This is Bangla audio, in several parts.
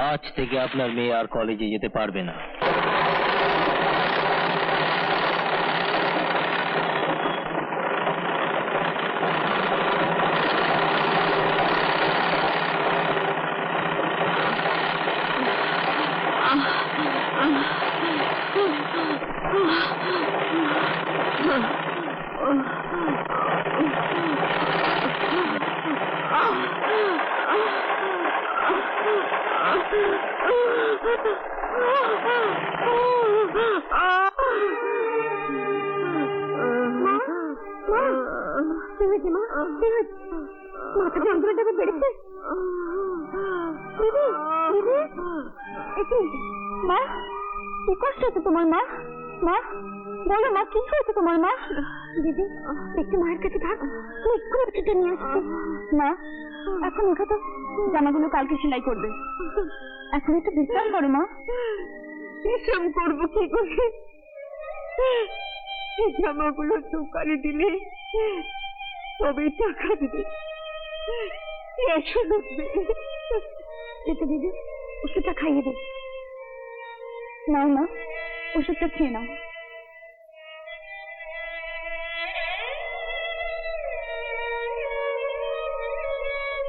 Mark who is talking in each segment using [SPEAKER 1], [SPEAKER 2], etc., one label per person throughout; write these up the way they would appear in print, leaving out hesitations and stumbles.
[SPEAKER 1] আজ থেকে আপনার মেয়ে আর কলেজে যেতে পারবে না।
[SPEAKER 2] মা কি কষ্ট হচ্ছে তোমার? মা মা বলো মা কি হয়েছে তোমার? মা দিদি একটু মায়ের কাছে থাক, এক্ষুনি নিয়ে আসছি। মা এখন উঠো তো, জামাগুলো কালকে সেলাই করবে, এখন একটু বিশ্রাম করো মা। বিশ্রাম করবো কি করে? এই জামাগুলো দোকানে দিলে তবে টাকা দিবে, এসে ঢুকবে। যেতে দিদি ওষুধটা খাইয়ে দে। নাও না ওষুধটা খেয়ে নাও।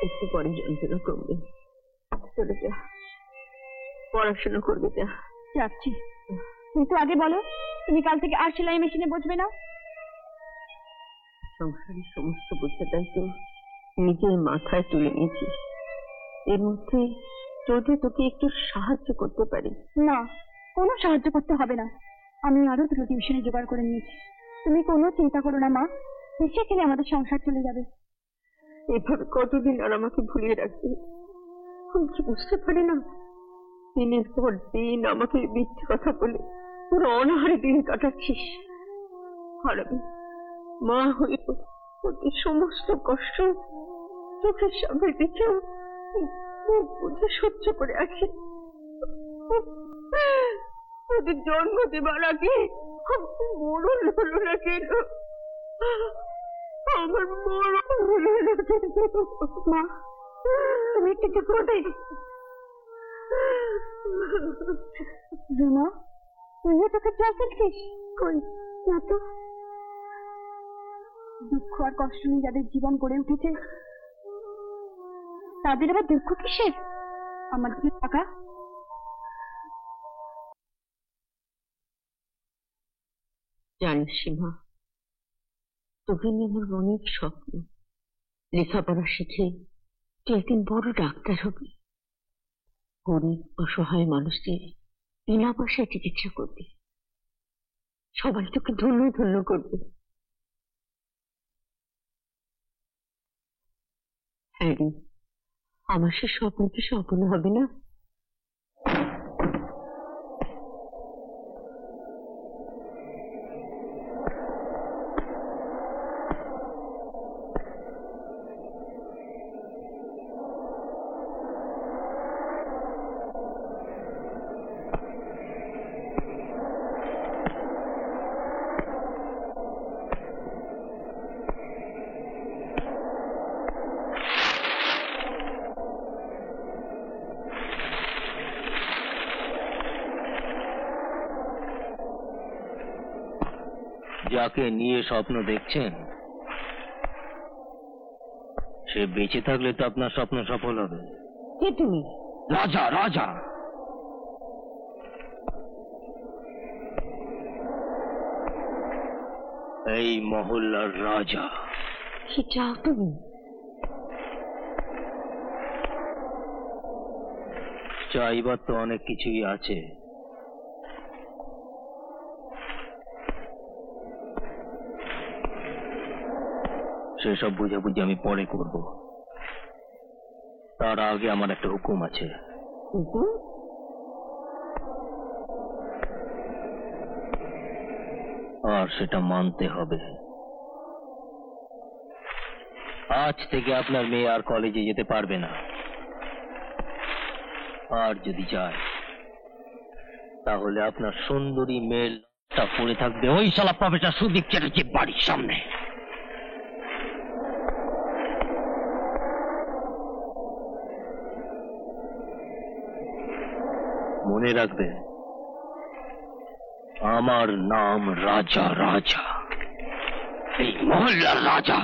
[SPEAKER 2] একটু পরে যন্ত্রণা কমবে, চলে যা, পড়াশোনা করবে। যা যাচ্ছি, কিন্তু আগে বলো তুমি কাল থেকে আর সেলাই মেশিনে বসবে না? সংসারের সমস্ত বোঝাটাই তো নিজের মাথায় তুলে নিয়েছিস, এর মধ্যে যদি তোকে একটু সাহায্য করতে পারি। না, কোনো সাহায্য করতে হবে না, আমি আরো দুটো টিউশনে জোগাড় করে নিয়েছি। তুমি কোনো চিন্তা করো না মা, হেসে খেলে আমাদের সংসার চলে যাবে। এভাবে কতদিন আর আমাকে ভুলিয়ে রাখবে? আমি কি বুঝতে পারি না? দিনের পর দিন আমাকে মিথ্যে কথা বলে পুরো অনাহারে দিন কাটাচ্ছিস, আর আমি মা হয়ে ওদের সমস্ত কষ্ট চোখের সামনে দেখেও বুঝে সহ্য করে আছি। ওদের জন্ম দেবার আগে মরণ হলো না কেন? আমার মরণ হলো না কেন? মা তুমি একটু চুপ করবে? রুমা তুইও তোকে জল ফেলছিস? কই না তো। দুঃখ আর কষ্ট নিয়ে যাদের জীবন গড়ে উঠেছে তাদের আবার দুঃখ কিসের? আমার কি টাকা? জানিস সীমা, তোকে নিয়ে আমার অনেক স্বপ্ন। লেখাপড়া শিখে তুই একদিন বড় ডাক্তার হবি, গরিব অসহায় মানুষদের বিনা পয়সায় চিকিৎসা করবি, সবাই তোকে ধন্য ধন্য করবে। হ্যাঁ রে, আমার সে স্বপ্ন কি স্বপ্ন হবে না?
[SPEAKER 1] যাকে নিয়ে স্বপ্ন দেখছেন সে বেঁচে থাকলে তো আপনার স্বপ্ন সফল হবে।
[SPEAKER 2] কে তুমি?
[SPEAKER 1] রাজা, রাজা। এই মহল্লার রাজা।
[SPEAKER 2] কি চাও তুমি?
[SPEAKER 1] চাইবার তো অনেক কিছুই আছে, সেসব বুঝাবুঝি আমি পরে করব। তার আগে আমার একটা হুকুম আছে।
[SPEAKER 2] হুকুম?
[SPEAKER 1] আর সেটা মানতে হবে। আজ থেকে আপনার মেয়ে আর কলেজে যেতে পারবে না, আর যদি যায় তাহলে আপনার সুন্দরী মেয়েটা পড়ে থাকবে ওই শালা প্রফেসর সুদীপ চ্যাটার্জির বাড়ির সামনে। মনে রাখবে, আমার নাম রাজা। রাজা, এই মহল্লার রাজা।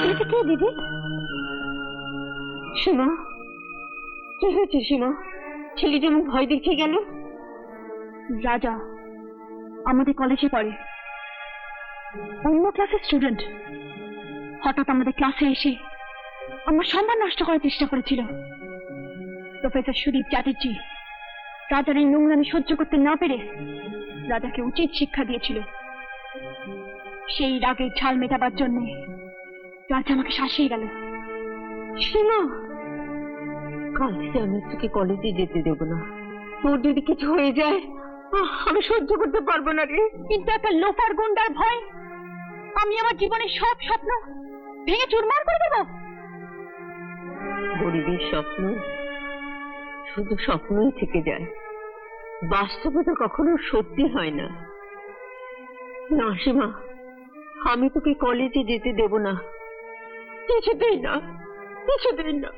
[SPEAKER 2] এটা কে দিদি? সীমা, কি হয়েছে সীমা? ছেলে যেমন ভয় দেখে গেল। রাজা আমাদের কলেজে পড়ে, অন্য ক্লাসের স্টুডেন্ট। হঠাৎ আমাদের ক্লাসে এসে আমার সম্মান নষ্ট করার চেষ্টা করেছিল। প্রফেসর সুদীপ চ্যাটার্জি রাজার এই নোংরামি সহ্য করতে না পেরে রাজাকে উচিত শিক্ষা দিয়েছিল। সেই রাগের ঝাল মেটাবার জন্য রাজা আমাকে শাসিয়ে গেল। সীমা, কাল থেকে আমি তোকে কলেজে যেতে দেব না। তোর যদি কিছু হয়ে যায় আমি সহ্য করতে পারবো না রে। কিন্তু একটা লোফার গুন্ডার ভয় আমি আমার জীবনের সব স্বপ্ন ভেঙে চুরমার করে দেব। গরিবের স্বপ্ন শুধু স্বপ্নই থেকে যায়, বাস্তবতা কখনো সত্যি হয় না। না সীমা, আমি তোকে কলেজে যেতে দেব না, কিছুতেই না, কিছুতেই না।